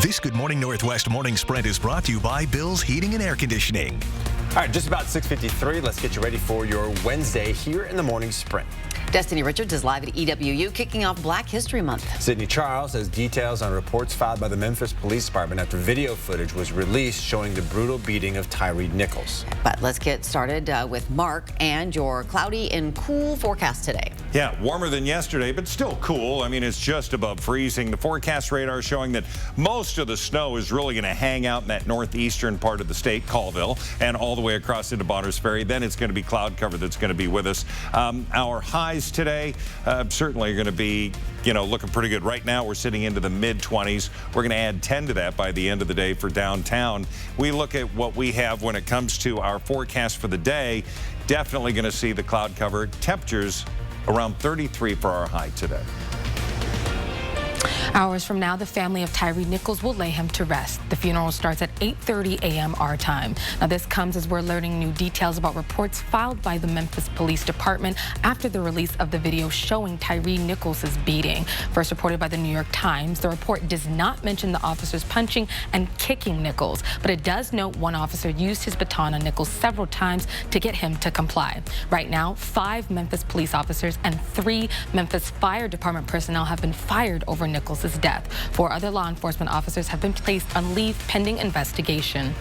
This Good Morning Northwest morning sprint is brought to you by Bill's Heating and Air Conditioning. All right, just about 6:53. Let's get you ready for your Wednesday here in the morning sprint. Destiny Richards is live at EWU, kicking off Black History Month. Sydney Charles has details on reports filed by the Memphis Police Department after video footage was released showing the brutal beating of Tyre Nichols. But let's get started with Mark and your cloudy and cool forecast today. Yeah, warmer than yesterday, but still cool. I mean, it's just above freezing. The forecast radar showing that most of the snow is really going to hang out in that northeastern part of the state, Colville, and all the way across into Bonners Ferry. Then it's going to be cloud cover that's going to be with us. Our highs today certainly are going to be, looking pretty good. Right now, we're sitting into the mid-20s. We're going to add 10 to that by the end of the day for downtown. We look at what we have when it comes to our forecast for the day. Definitely going to see the cloud cover. Temperatures around 33 for our high today. Hours from now, the family of Tyre Nichols will lay him to rest. The funeral starts at 8:30 a.m. our time. Now, this comes as we're learning new details about reports filed by the Memphis Police Department after the release of the video showing Tyre Nichols' beating. First reported by the New York Times, the report does not mention the officers punching and kicking Nichols, but it does note one officer used his baton on Nichols several times to get him to comply. Right now, 5 Memphis police officers and 3 Memphis Fire Department personnel have been fired over Nichols' death. 4 other law enforcement officers have been placed on leave pending investigation.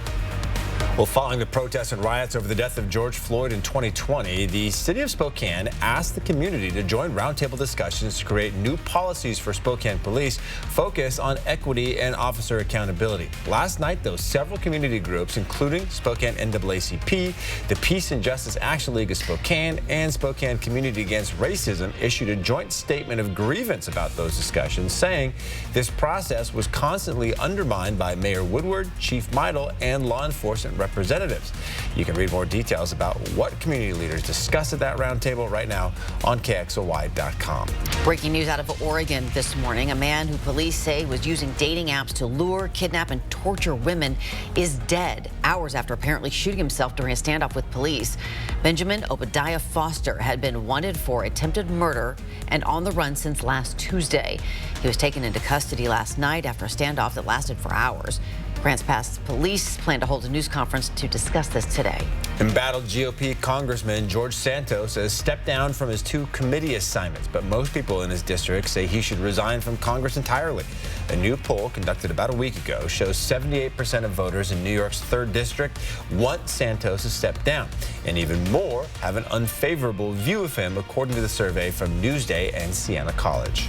Well, following the protests and riots over the death of George Floyd in 2020, the city of Spokane asked the community to join roundtable discussions to create new policies for Spokane police focused on equity and officer accountability. Last night, though, several community groups, including Spokane NAACP, the Peace and Justice Action League of Spokane, and Spokane Community Against Racism, issued a joint statement of grievance about those discussions, saying this process was constantly undermined by Mayor Woodward, Chief Meidel, and law enforcement representatives. You can read more details about what community leaders discussed at that roundtable right now on KXLY.com. Breaking news out of Oregon this morning. A man who police say was using dating apps to lure, kidnap, and torture women is dead hours after apparently shooting himself during a standoff with police. Benjamin Obadiah Foster had been wanted for attempted murder and on the run since last Tuesday. He was taken into custody last night after a standoff that lasted for hours. Grants Pass police plan to hold a news conference to discuss this today. Embattled GOP Congressman George Santos has stepped down from his 2 committee assignments, but most people in his district say he should resign from Congress entirely. A new poll conducted about a week ago shows 78% of voters in New York's 3rd district want Santos to step down, and even more have an unfavorable view of him, according to the survey from Newsday and Siena College.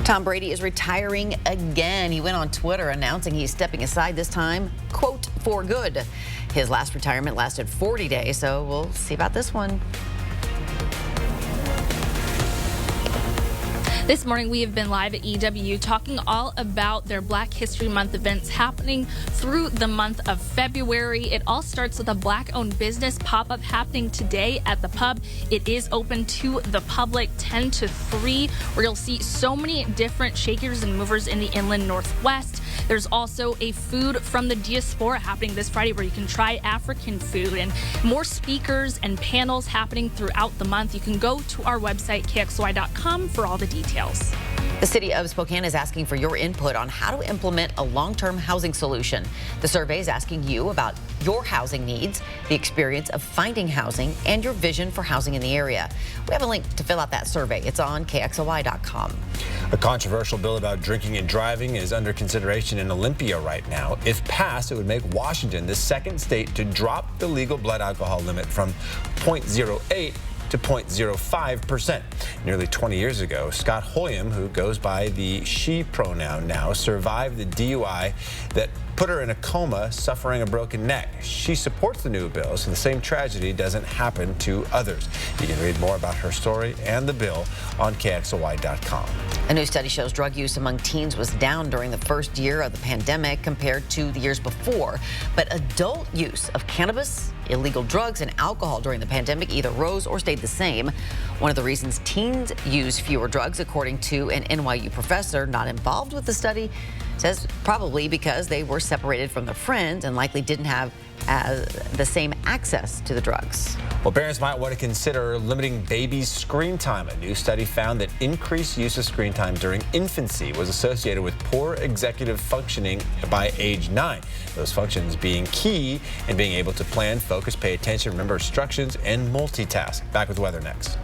Tom Brady is retiring again. He went on Twitter announcing he's stepping aside this time, quote, for good. His last retirement lasted 40 days, so we'll see about this one. This morning, we have been live at EWU talking all about their Black History Month events happening through the month of February. It all starts with a Black-owned business pop-up happening today at the pub. It is open to the public 10 to 3, where you'll see so many different shakers and movers in the inland Northwest. There's also a food from the diaspora happening this Friday where you can try African food, and more speakers and panels happening throughout the month. You can go to our website, KXLY.com, for all the details. The city of Spokane is asking for your input on how to implement a long-term housing solution. The survey is asking you about your housing needs, the experience of finding housing, and your vision for housing in the area. We have a link to fill out that survey. It's on KXLY.com. A controversial bill about drinking and driving is under consideration in Olympia right now. If passed, it would make Washington the 2nd state to drop the legal blood alcohol limit from 0.08 to 0.05%. Nearly 20 years ago, Scott Hoyam, who goes by the she pronoun now, survived the DUI that put her in a coma, suffering a broken neck. She supports the new bill so the same tragedy doesn't happen to others. You can read more about her story and the bill on KXLY.com. A new study shows drug use among teens was down during the first year of the pandemic compared to the years before. But adult use of cannabis, illegal drugs, and alcohol during the pandemic either rose or stayed the same. One of the reasons teens use fewer drugs, according to an NYU professor not involved with the study, says probably because they were separated from their friends and likely didn't have as the same access to the drugs. Well, parents might want to consider limiting babies' screen time. A new study found that increased use of screen time during infancy was associated with poor executive functioning by age 9. Those functions being key in being able to plan, focus, pay attention, remember instructions, and multitask. Back with weather next.